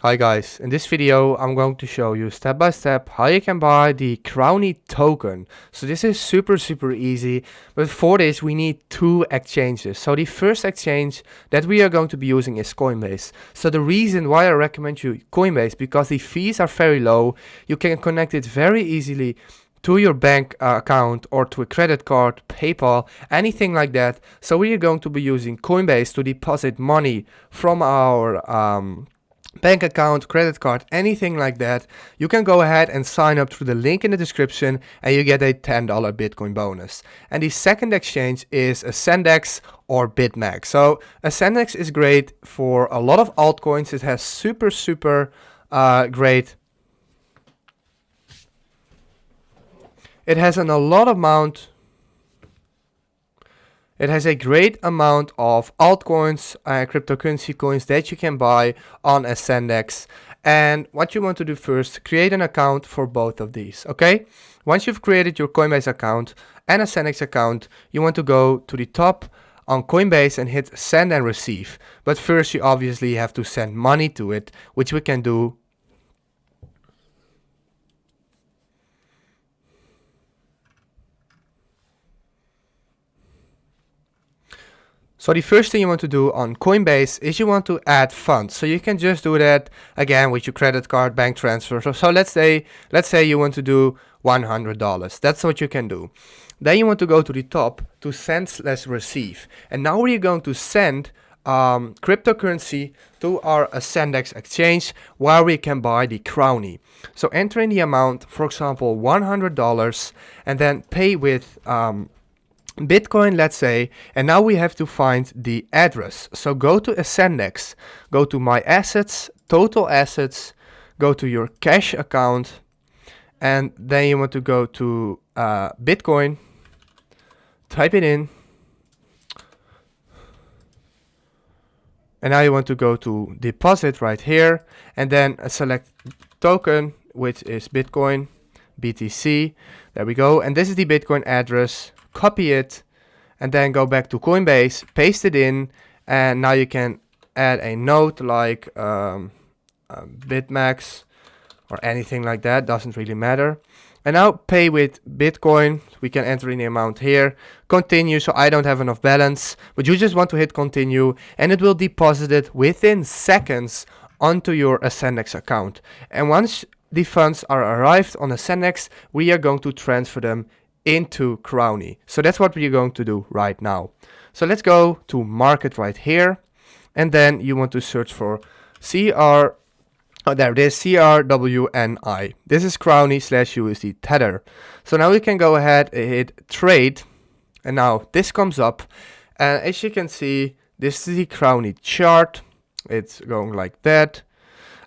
Hi guys, in this video I'm going to show you step by step how you can buy the Crowny token. So this is super easy, but for this we need two exchanges. So the first exchange that we are going to be using is Coinbase. So the reason why I recommend you Coinbase, because the fees are very low, you can connect it very easily to your bank account or to a credit card, PayPal, anything like that. So we are going to be using Coinbase to deposit money from our bank account, credit card, anything like that. You can go ahead and sign up through the link in the description and you get a $10 Bitcoin bonus. And the second exchange is Ascendex or BitMax. So Ascendex is great for a lot of altcoins. It has super great. It has a lot amount. It has a great amount of altcoins, cryptocurrency coins that you can buy on Ascendex. And what you want to do first, create an account for both of these, okay? Once you've created your Coinbase account and Ascendex account, you want to go to the top on Coinbase and hit send and receive. But first you obviously have to send money to it, which we can do. So the first thing you want to do on Coinbase is you want to add funds. So you can just do that again with your credit card, bank transfer. So let's say you want to do $100. That's what you can do. Then you want to go to the top to send/receive. And now we're going to send cryptocurrency to our Ascendex exchange where we can buy the Crowny. So enter in the amount, for example, $100, and then pay with Bitcoin, let's say, and now we have to find the address. So go to Ascendex, go to my assets, total assets, go to your cash account, and then you want to go to Bitcoin, type it in, and now you want to go to deposit right here, and then select token, which is Bitcoin, BTC, there we go, and this is the Bitcoin address. Copy it and then go back to Coinbase, paste it in, and now you can add a note like BitMax or anything like that, doesn't really matter. And now pay with Bitcoin, we can enter in the amount here, continue. So I don't have enough balance, but you just want to hit continue and it will deposit it within seconds onto your Ascendex account. And once the funds are arrived on Ascendex, we are going to transfer them into Crowny. So that's what we're going to do right now. So let's go to market right here, and then you want to search for there it is, CRWNY. This is Crowny/USD Tether. So now we can go ahead and hit trade, and now this comes up, and as you can see, this is the Crowny chart. It's going like that,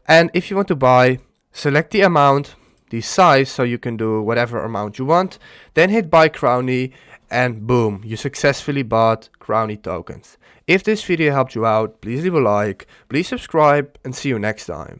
and if you want to buy, select the amount, the size, so you can do whatever amount you want, then hit buy Crowny, and boom, you successfully bought Crowny tokens. If this video helped you out, please leave a like, please subscribe, and see you next time.